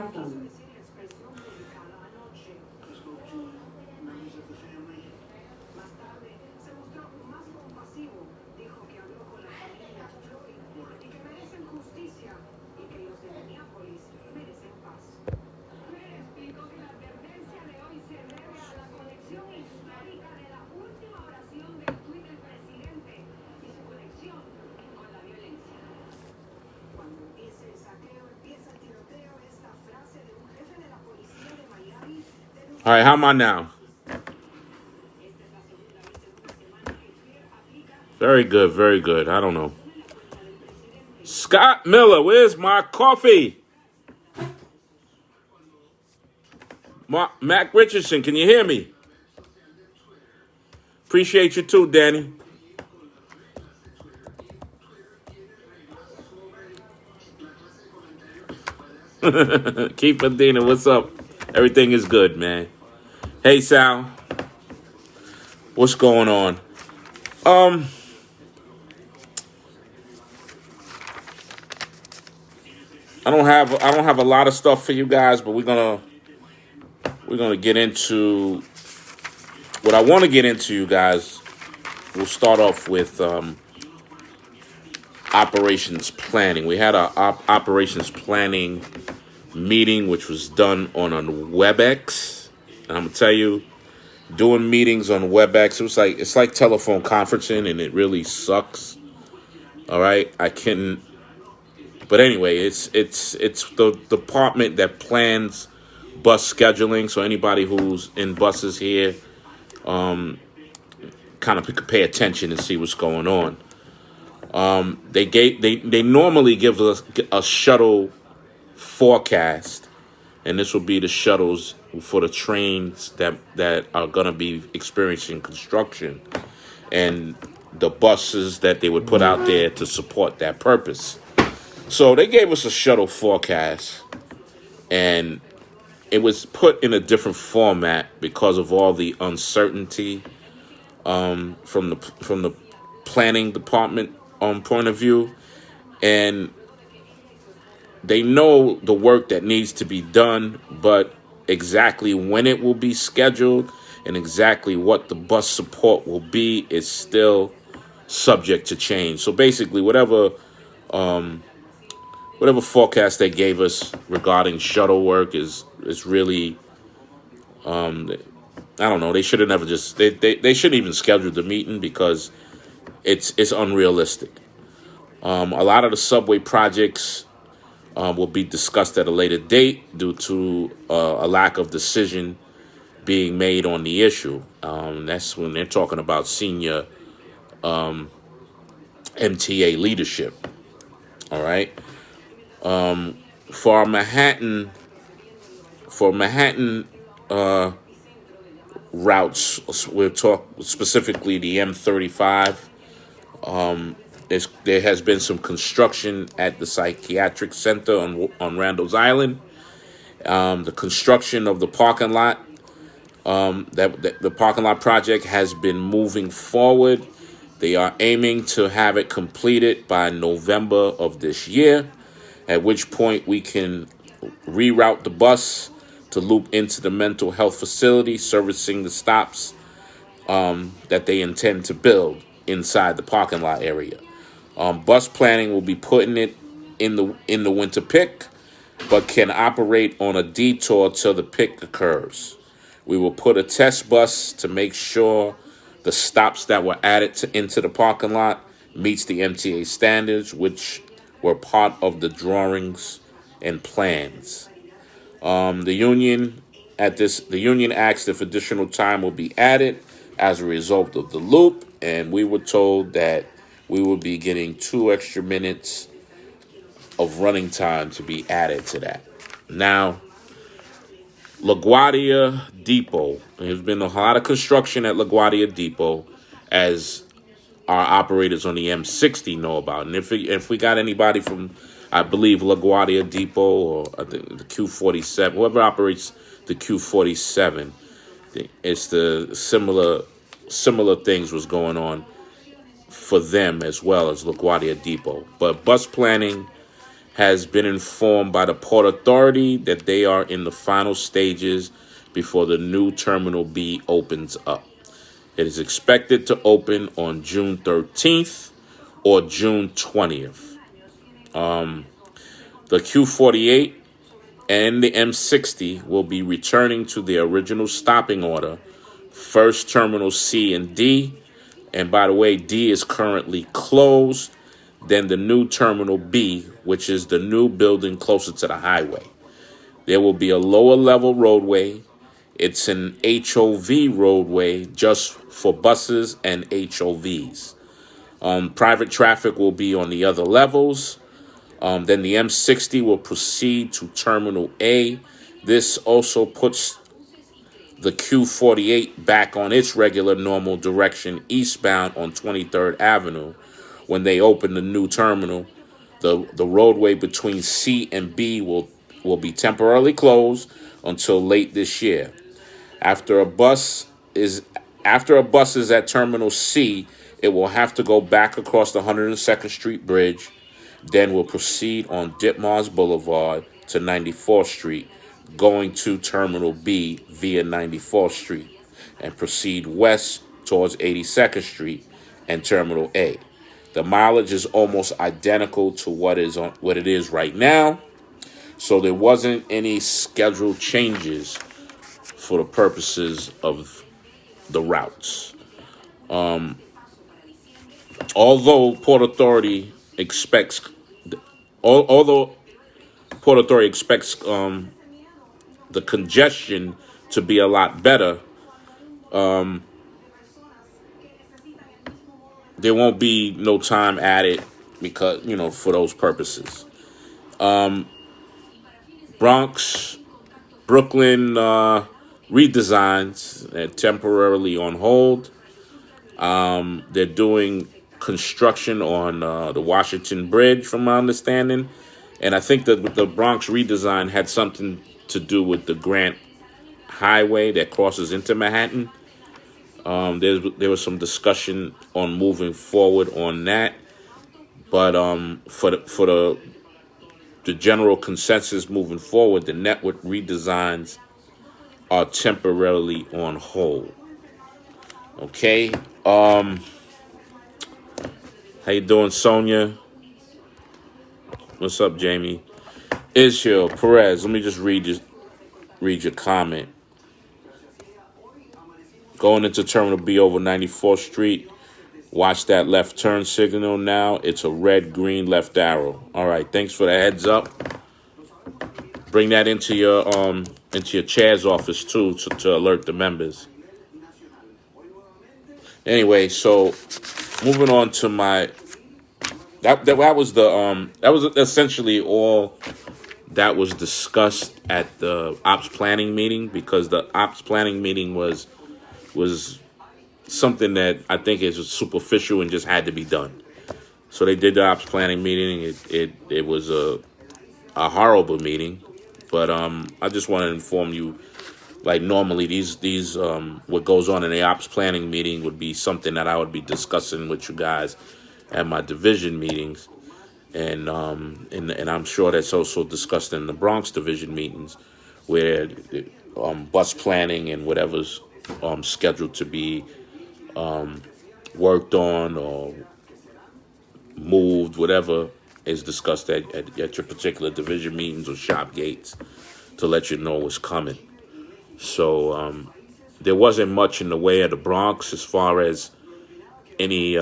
iPhone. All right, how am I now? Very good, very good. I don't know. Scott Miller, where's my coffee? Mac Richardson, can you hear me? Appreciate you too, Danny. Keith Medina, what's up? Everything is good, man. Hey, Sal. What's going on? I don't have a lot of stuff for you guys, but we're gonna get into what I want to get into, you guys. We'll start off with operations planning. We had a operations planning meeting, which was done on WebEx, and I'm gonna tell you, doing meetings on WebEx, it's like telephone conferencing, and it really sucks. All right, but anyway, it's the department that plans bus scheduling. So anybody who's in buses here, kind of pay attention and see what's going on. They normally give us a shuttle forecast, and this will be the shuttles for the trains that are going to be experiencing construction, and the buses that they would put out there to support that purpose. So they gave us a shuttle forecast, and it was put in a different format because of all the uncertainty from the planning department point of view, and they know the work that needs to be done, but exactly when it will be scheduled and exactly what the bus support will be is still subject to change. So basically, whatever forecast they gave us regarding shuttle work is really, I don't know. They should have never they shouldn't even schedule the meeting because it's unrealistic. A lot of the subway projects will be discussed at a later date due to a lack of decision being made on the issue. That's when they're talking about senior MTA leadership. All right. For Manhattan routes, we'll talk specifically the M35. There has been some construction at the psychiatric center on Randall's Island. The construction of the parking lot, the parking lot project has been moving forward. They are aiming to have it completed by November of this year, at which point we can reroute the bus to loop into the mental health facility servicing the stops that they intend to build inside the parking lot area. Bus planning will be putting it in the winter pick, but can operate on a detour till the pick occurs. We will put a test bus to make sure the stops that were added into the parking lot meets the MTA standards, which were part of the drawings and plans. The union asked if additional time will be added as a result of the loop, and we were told that we will be getting 2 extra minutes of running time to be added to that. Now, LaGuardia Depot. There's been a lot of construction at LaGuardia Depot, as our operators on the M60 know about. And if we got anybody from, I believe, LaGuardia Depot or I think the Q47, whoever operates the Q47, it's the similar things was going on for them as well as LaGuardia Depot. But bus planning has been informed by the Port Authority that they are in the final stages before the new Terminal B opens up. It is expected to open on June 13th or June 20th. The Q48 and the M60 will be returning to their original stopping order. First Terminal C and D, and by the way, D is currently closed. Then the new Terminal B, which is the new building closer to the highway. There will be a lower level roadway. It's an HOV roadway just for buses and HOVs. Private traffic will be on the other levels. Then the M60 will proceed to Terminal A. This also puts the Q48 back on its regular normal direction eastbound on 23rd Avenue. When they open the new terminal, the roadway between C and B will be temporarily closed until late this year. After a bus is at Terminal C, it will have to go back across the 102nd Street Bridge, then will proceed on Ditmars Boulevard to 94th Street, going to Terminal B via 94th Street, and proceed west towards 82nd Street and Terminal A. The mileage is almost identical to what it is right now, so there wasn't any schedule changes for the purposes of the routes. Although Port Authority expects the congestion to be a lot better, there won't be no time added because, for those purposes. Brooklyn redesigns temporarily on hold. They're doing construction on the Washington Bridge, from my understanding. And I think that the Bronx redesign had something to do with the Grant Highway that crosses into Manhattan. There was some discussion on moving forward on that, but for the general consensus moving forward, the network redesigns are temporarily on hold. Okay, how you doing, Sonia? What's up, Jamie? Israel Perez. Let me just read your comment. Going into Terminal B over 94th Street. Watch that left turn signal now. It's a red, green left arrow. All right, thanks for the heads up. Bring that into your chair's office too to alert the members. Anyway, so moving on to that was essentially all that was discussed at the ops planning meeting, because the ops planning meeting was something that I think is superficial and just had to be done. So they did the ops planning meeting. It was a horrible meeting, but I just want to inform you, like normally these what goes on in the ops planning meeting would be something that I would be discussing with you guys at my division meetings, and I'm sure that's also discussed in the Bronx division meetings, where bus planning and whatever's scheduled to be worked on or moved, whatever is discussed at your particular division meetings or shop gates, to let you know what's coming. So there wasn't much in the way of the Bronx as far as any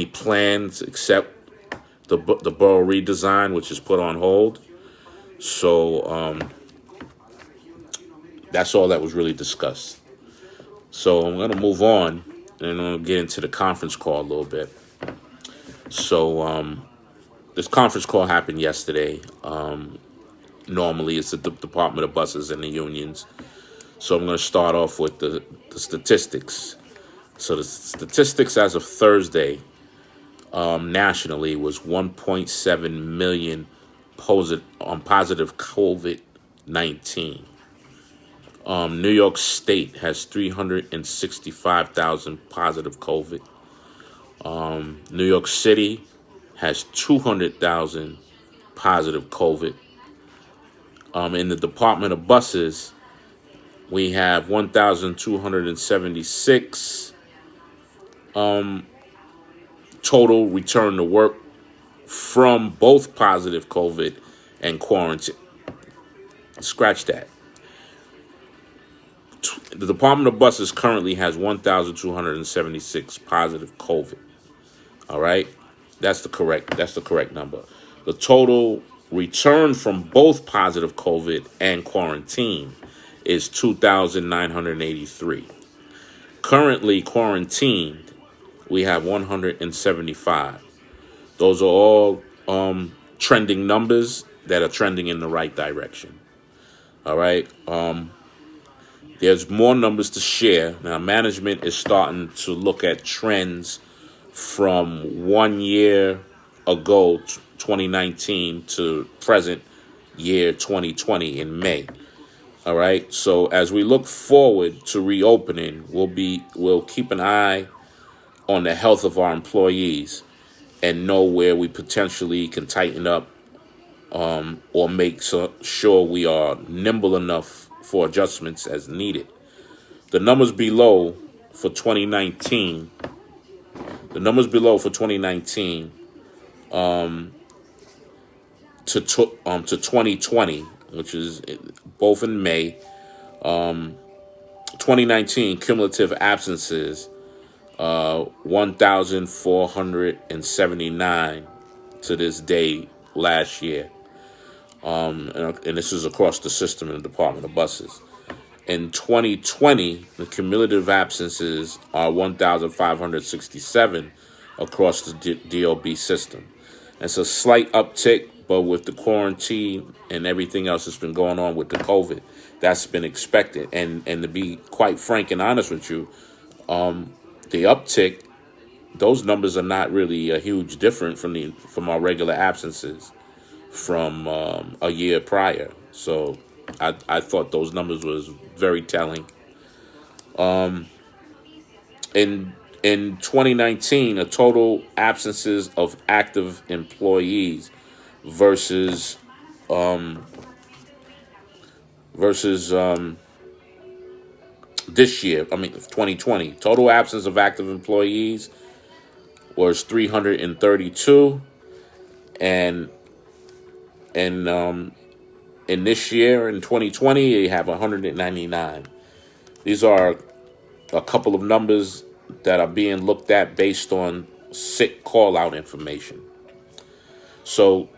plans except the borough redesign, which is put on hold. So that's all that was really discussed. So I'm going to move on, and I'm going to get into the conference call a little bit. So this conference call happened yesterday. Normally it's the Department of Buses and the unions. So I'm going to start off with the statistics. So the statistics as of Thursday nationally was 1.7 million positive COVID-19. New York State has 365,000 positive COVID. New York City has 200,000 positive COVID. In the Department of Buses, we have 1,276 total return to work from both positive COVID and quarantine. Scratch that. The Department of Buses currently has 1,276 positive COVID. All right, that's the correct number. The total return from both positive COVID and quarantine is 2,983. Currently quarantined, we have 175. Those are all trending numbers that are trending in the right direction. All right. There's more numbers to share. Now, management is starting to look at trends from 1 year ago, 2019, to present year 2020 in May. All right. So as we look forward to reopening, we'll keep an eye on the health of our employees and know where we potentially can tighten up or make sure we are nimble enough for adjustments as needed. The numbers below for 2019. The numbers below for 2019 to 2020, which is both in May. 2019 cumulative absences, 1,479 to this day last year. And this is across the system in the Department of Buses. In 2020, the cumulative absences are 1,567 across the DOB system. It's a slight uptick, but with the quarantine and everything else that's been going on with the COVID, that's been expected. And to be quite frank and honest with you, the uptick, those numbers are not really a huge different from our regular absences from a year prior. So I thought those numbers was very telling. In 2019, a total absences of active employees versus this year, 2020, total absence of active employees was 332, and in this year, in 2020, you have 199. These are a couple of numbers that are being looked at based on sick call-out information. So,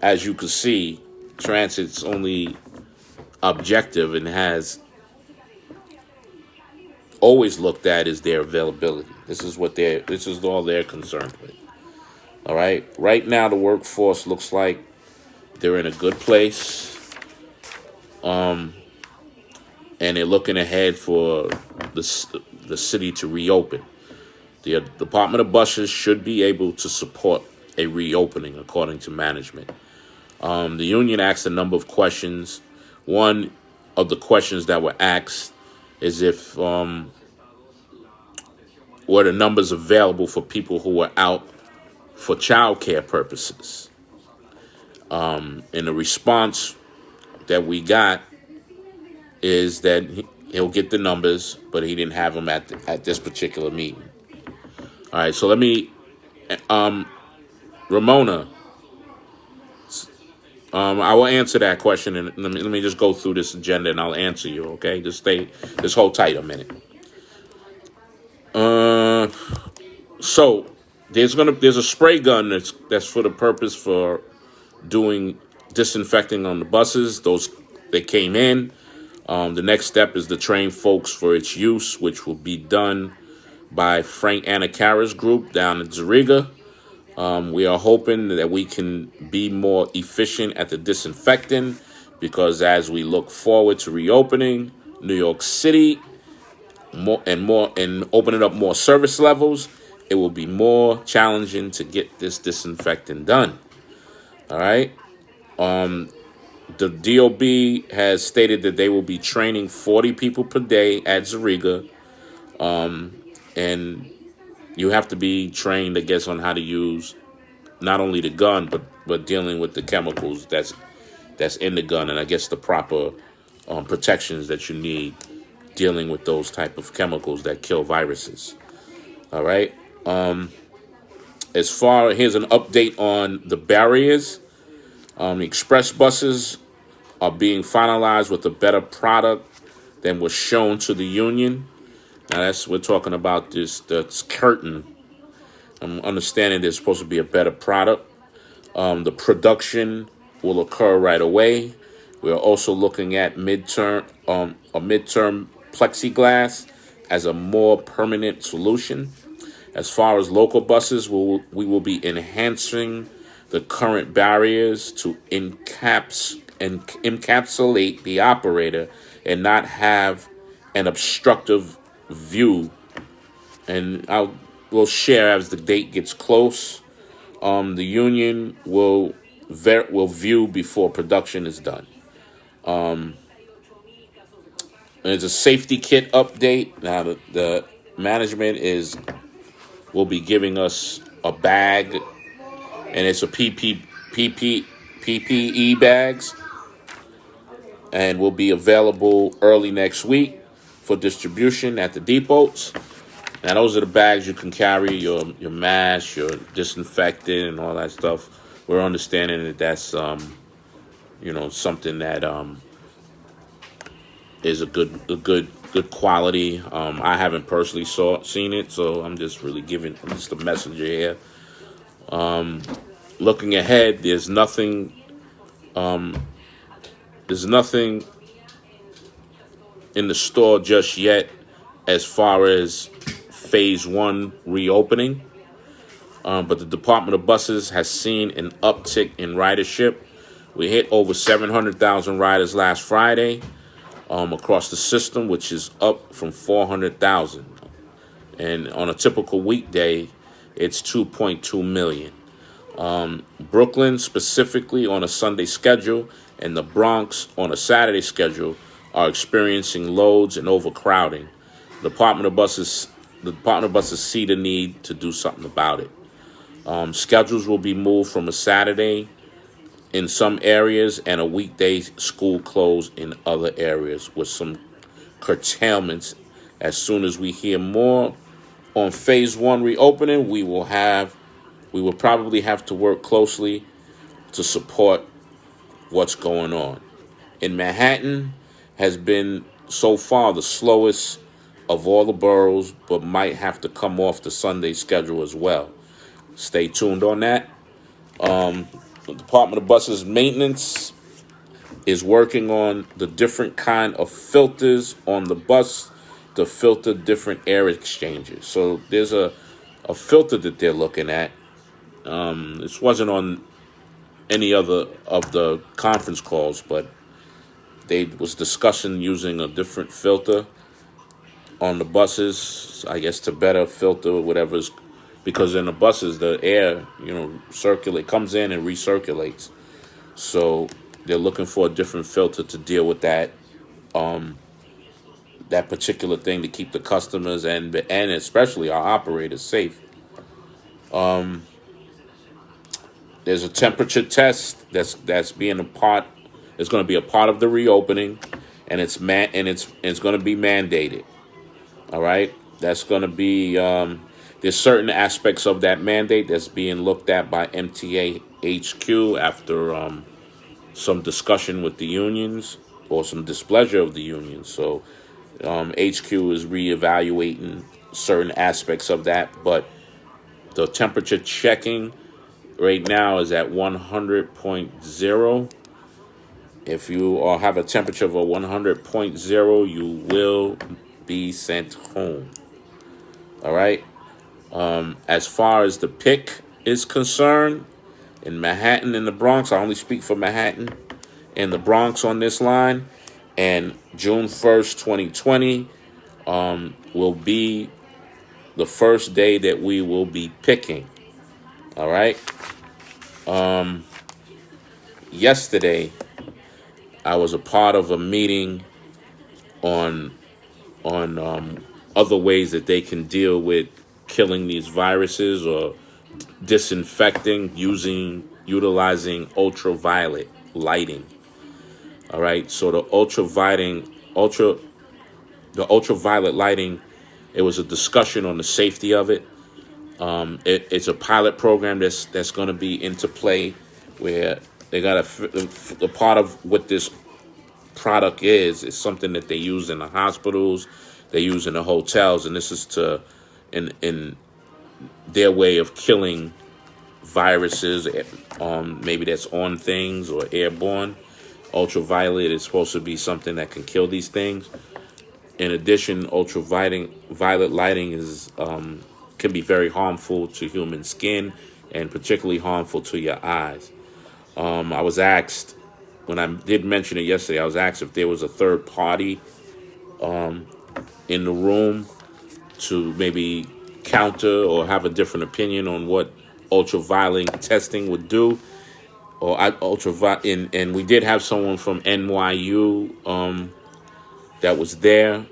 as you can see, Transit's only objective and has always looked at is their availability. This is all they're concerned with. All right. Right now, the workforce looks like they're in a good place. And they're looking ahead for the city to reopen. The Department of Buses should be able to support a reopening, according to management. The union asked a number of questions. One of the questions that were asked is if were the numbers available for people who were out for childcare purposes. And the response that we got is that he'll get the numbers, but he didn't have them at this particular meeting. All right, so let me, Ramona, I will answer that question, and let me just go through this agenda, and I'll answer you. Okay, just hold tight a minute. So there's a spray gun that's for the purpose for doing disinfecting on the buses. They came in. The next step is to train folks for its use, which will be done by Frank Anacara's group down in Zariga. We are hoping that we can be more efficient at the disinfecting, because as we look forward to reopening New York City and opening up more service levels, it will be more challenging to get this disinfecting done. All right. The DOB has stated that they will be training 40 people per day at Zariga. And you have to be trained, I guess, on how to use not only the gun, but dealing with the chemicals that's in the gun, and I guess the proper protections that you need dealing with those type of chemicals that kill viruses. All right. Here's an update on the barriers. The express buses are being finalized with a better product than was shown to the union. Now we're talking about this curtain. I'm understanding there's supposed to be a better product. The production will occur right away. We're also looking at a midterm plexiglass as a more permanent solution. As far as local buses, we will be enhancing the current barriers to encapsulate the operator and not have an obstructive view. And we'll share as the date gets close. The union will view before production is done. There's a safety kit update. Now the management will be giving us a bag, and it's a PPE bags, and will be available early next week for distribution at the depots. Now those are the bags you can carry your mask, your disinfectant, and all that stuff. We're understanding that that's something that is a good quality. I haven't personally seen it, so I'm just a messenger here. Looking ahead, there's nothing in the store just yet as far as phase 1 reopening. But the Department of Buses has seen an uptick in ridership. We hit over 700,000 riders last Friday across the system, which is up from 400,000. And on a typical weekday, it's 2.2 million. Brooklyn, specifically on a Sunday schedule, and the Bronx on a Saturday schedule are experiencing loads and overcrowding. The Department of Buses see the need to do something about it. Schedules will be moved from a Saturday in some areas and a weekday school close in other areas, with some curtailments. As soon as we hear more on phase 1 reopening, we will probably have to work closely to support what's going on. In Manhattan has been so far the slowest of all the boroughs, but might have to come off the Sunday schedule as well. Stay tuned on that. The Department of Buses maintenance is working on the different kind of filters on the bus to filter different air exchanges. So there's a filter that they're looking at. This wasn't on any other of the conference calls, but they was discussing using a different filter on the buses, I guess, to better filter whatever's, because in the buses the air comes in and recirculates. So they're looking for a different filter to deal with that that particular thing, to keep the customers and especially our operators safe. There's a temperature test that's being it's going to be a part of the reopening, and it's going to be mandated. All right, that's going to be there's certain aspects of that mandate that's being looked at by MTA HQ after some discussion with the unions or some displeasure of the unions. So HQ is reevaluating certain aspects of that, but the temperature checking right now is at 100.0. If you have a temperature of a 100.0, you will be sent home. All right. As far as the pick is concerned, in Manhattan and the Bronx, I only speak for Manhattan and the Bronx on this line, and June 1st, 2020 will be the first day that we will be picking. All right. Yesterday, I was a part of a meeting on other ways that they can deal with killing these viruses or disinfecting utilizing ultraviolet lighting. All right, so the ultraviolet lighting, it was a discussion on the safety of it. It's a pilot program that's going to be into play, where they got the part of what this product is something that they use in the hospitals, they use in the hotels, and this is to in their way of killing viruses, maybe that's on things or airborne. Ultraviolet is supposed to be something that can kill these things. In addition, ultraviolet lighting is can be very harmful to human skin, and particularly harmful to your eyes. I was asked, when I did mention it yesterday, I was asked if there was a third party in the room to maybe counter or have a different opinion on what ultraviolet testing would do. And we did have someone from NYU that was there,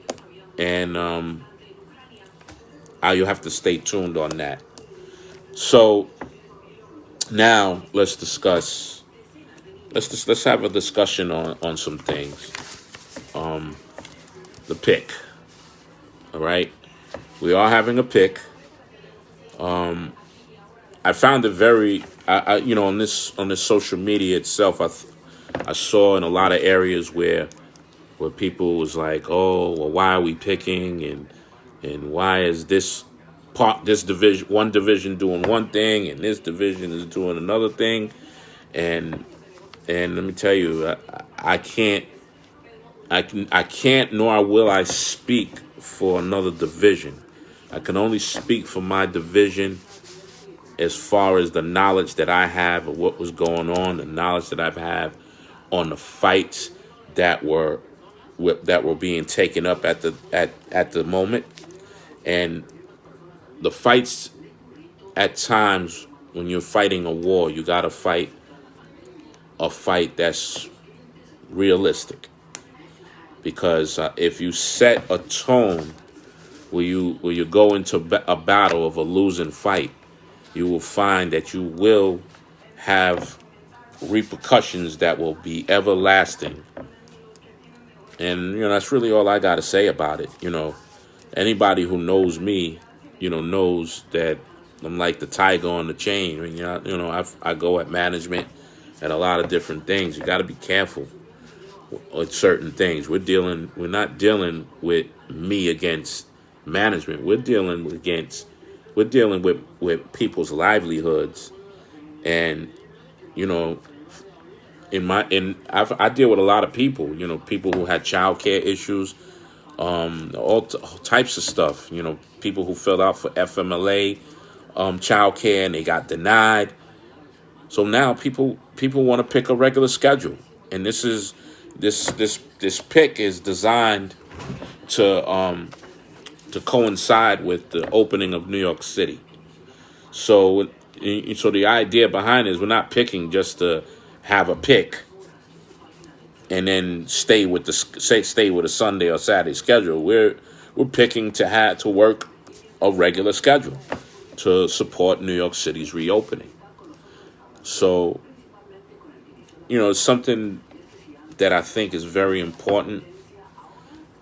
and you'll have to stay tuned on that. So now let's discuss. Let's have a discussion on some things. The pick. All right, we are having a pick. I found it very, on this social media itself. I saw in a lot of areas where people was like, oh, well, why are we picking, and why is this one division doing one thing and this division is doing another thing, and let me tell you, I can't nor will I speak for another division. I can only speak for my division as far as the knowledge that I have of what was going on, the knowledge that I've had on the fights that were being taken up at the moment. And the fights, at times when you're fighting a war, you got to fight a fight that's realistic. Because if you set a tone where you go into a battle of a losing fight, you will find that you will have repercussions that will be everlasting. And, that's really all I got to say about it. Anybody who knows me, knows that I'm like the tiger on the chain. I go at management and a lot of different things. You got to be careful with certain things. We're not dealing with me against management. We're dealing with people's livelihoods. And I deal with a lot of people, people who had child care issues, all types of stuff, people who filled out for FMLA child care and they got denied. So now people want to pick a regular schedule, and this pick is designed to coincide with the opening of New York City. So the idea behind it is we're not picking just to have a pick and then stay with a Sunday or Saturday schedule. We're picking to work a regular schedule to support New York City's reopening. So, it's something that I think is very important,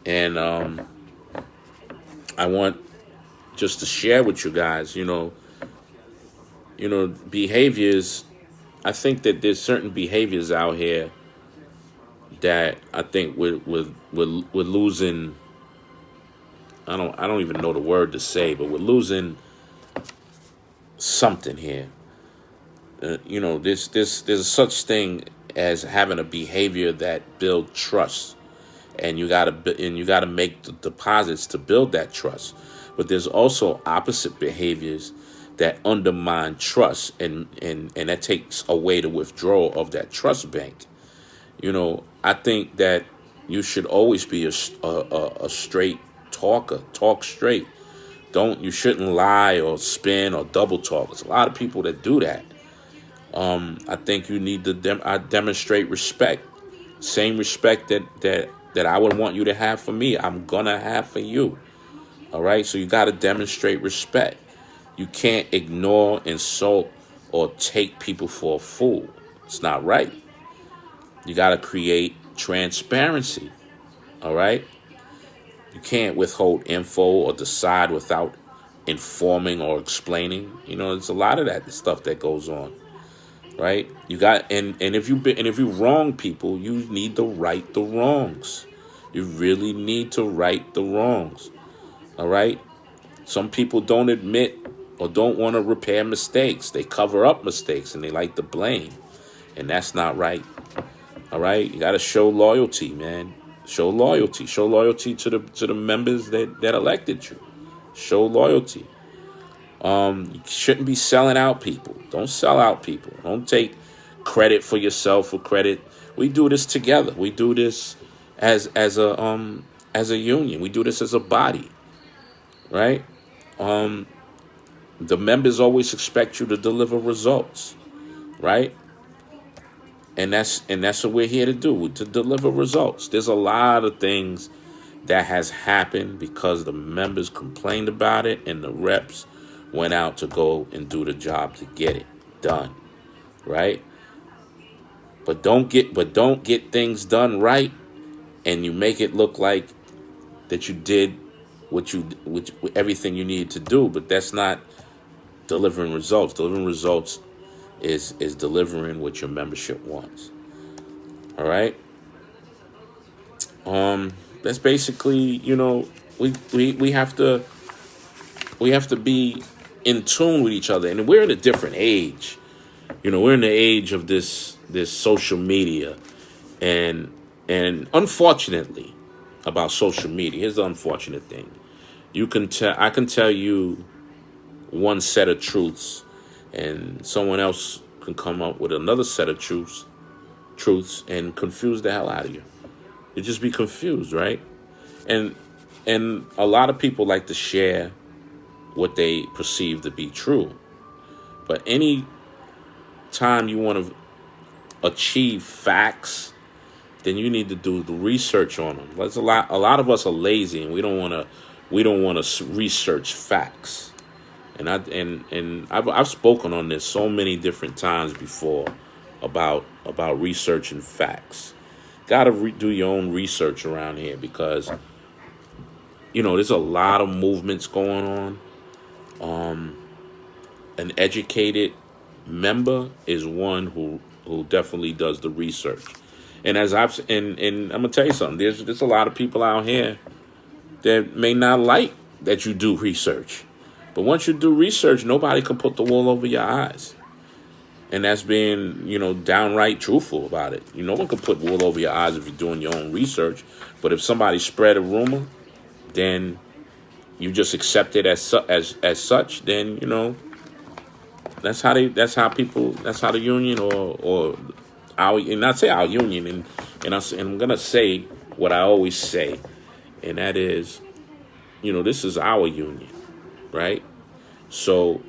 and I want just to share with you guys, behaviors. I think that there's certain behaviors out here that I think we're losing. I don't even know the word to say, but we're losing something here. There's such thing as having a behavior that builds trust, and you gotta make the deposits to build that trust. But there's also opposite behaviors that undermine trust, and that takes away the withdrawal of that trust bank. I think that you should always be a straight talker. Talk straight. You shouldn't lie or spin or double talk. There's a lot of people that do that. I think you need to demonstrate respect. Same respect that I would want you to have for me, I'm gonna have for you. All right, so you got to demonstrate respect. You can't ignore, insult, or take people for a fool. It's not right. You got to create transparency. All right. You can't withhold info or decide without informing or explaining. There's a lot of that stuff that goes on, right? You got and if you wrong people, you need to right the wrongs. You really need to right the wrongs. All right. Some people don't admit or don't want to repair mistakes. They cover up mistakes and they like to blame, and that's not right. All right. You got to show loyalty, man. Show loyalty. Show loyalty to the members that elected you. Show loyalty. You shouldn't be selling out people. Don't sell out people. Don't take credit for yourself or credit. We do this together. We do this as a union. We do this as a body, right? The members always expect you to deliver results, right? And that's what we're here to do, to deliver results. There's a lot of things that has happened because the members complained about it and the reps went out to go and do the job to get it done, right? But don't get things done right, and you make it look like that you did with everything you needed to do, but that's not delivering results. Delivering results is delivering what your membership wants. All right. That's basically, we have to be in tune with each other, and we're in a different age. We're in the age of this social media, and unfortunately about social media, here's the unfortunate thing. I can tell you one set of truths, and someone else can come up with another set of truths and confuse the hell out of you. You just be confused, right? And a lot of people like to share what they perceive to be true. But any time you want to achieve facts, then you need to do the research on them. There's a lot of us are lazy, and we don't want to research facts. And I've spoken on this so many different times before about researching facts. Got to do your own research around here, because there's a lot of movements going on. An educated member is one who definitely does the research. And I'm gonna tell you something. There's a lot of people out here that may not like that you do research, but once you do research, nobody can put the wool over your eyes. And that's being, downright truthful about it. No one can put wool over your eyes if you're doing your own research. But if somebody spread a rumor, then you just accept it as such. Then that's how the union or our, and I say our union, and I'm gonna say what I always say, and that is, this is our union, right? So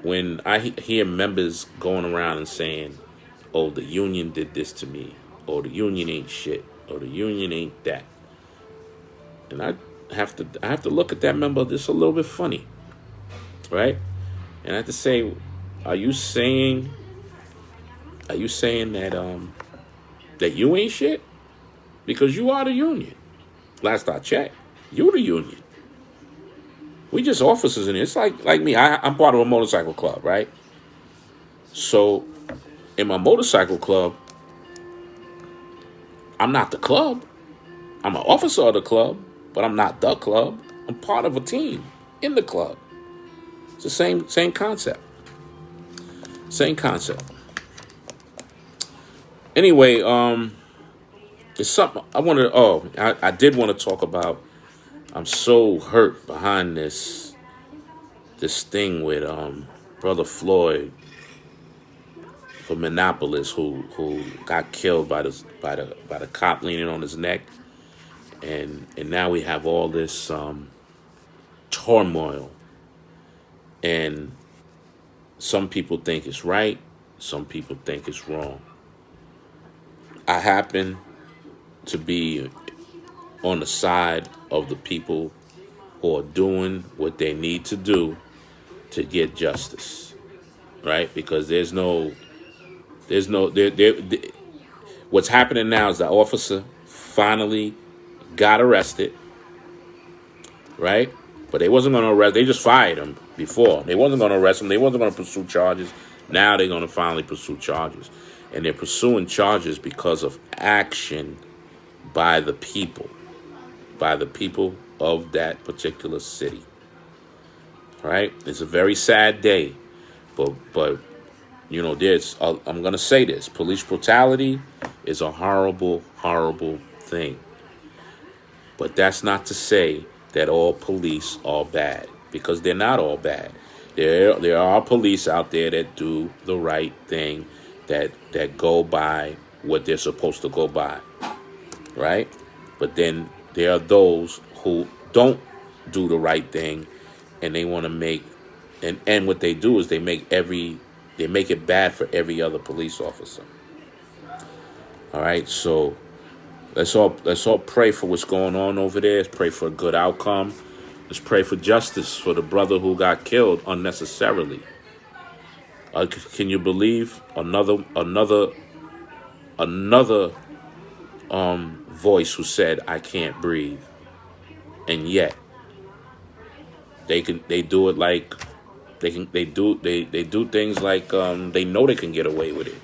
when I hear members going around and saying, "Oh, the union did this to me," or "The union ain't shit," or "The union ain't that," and I have to look at that member just a little bit funny, right? And I have to say, are you saying that that you ain't shit? Because you are the union. Last I checked, you the union. We just officers in it. It's like me. I'm part of a motorcycle club, right? So in my motorcycle club, I'm not the club. I'm an officer of the club, but I'm not the club. I'm part of a team in the club. It's the same concept. Same concept. Anyway, it's something I wanted. I did want to talk about. I'm so hurt behind this thing with Brother Floyd from Minneapolis, who got killed by the cop leaning on his neck, and now we have all this turmoil, and some people think it's right, some people think it's wrong. I happen to be on the side of the people who are doing what they need to do to get justice, right? Because there. What's happening now is the officer finally got arrested, right? But they wasn't going to arrest. They just fired him before. They wasn't going to arrest him. They wasn't going to pursue charges. Now they're going to finally pursue charges, and they're pursuing charges because of action by the people of that particular city. All right, it's a very sad day, but you know, I'm going to say this: police brutality is a horrible, horrible thing. But that's not to say that all police are bad, because they're not all bad. There are police out there that do the right thing, that go by what they're supposed to go by, right? But then there are those who don't do the right thing, and they want to make, and what they do is they make it bad for every other police officer. All right, so let's all pray for what's going on over there. Let's pray for a good outcome. Let's pray for justice for the brother who got killed unnecessarily. Can you believe another voice who said, "I can't breathe," and yet they do it like they do things like they know they can get away with it.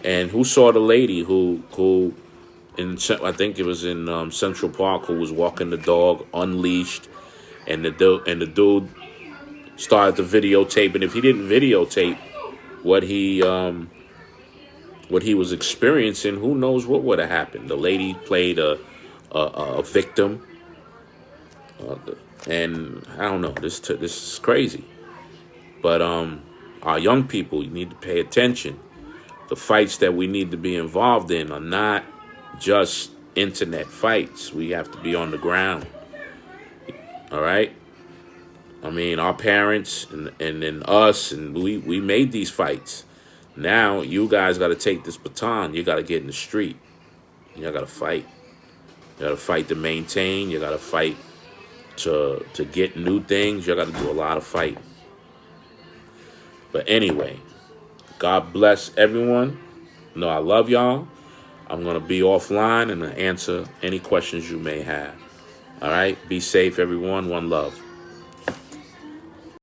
And who saw the lady who I think it was in Central Park, who was walking the dog unleashed, and the dude started to videotape, and if he didn't videotape what he was experiencing, who knows what would have happened. The lady played a victim, and I don't know. This is crazy, but our young people, you need to pay attention. The fights that we need to be involved in are not just internet fights. We have to be on the ground. All right. I mean, our parents and then us, and we made these fights. Now you guys got to take this baton. You got to get in the street. You got to fight. You got to fight to maintain. You got to fight to get new things. You got to do a lot of fighting. But anyway, God bless everyone. No, I love y'all. I'm going to be offline and answer any questions you may have. All right? Be safe, everyone. One love.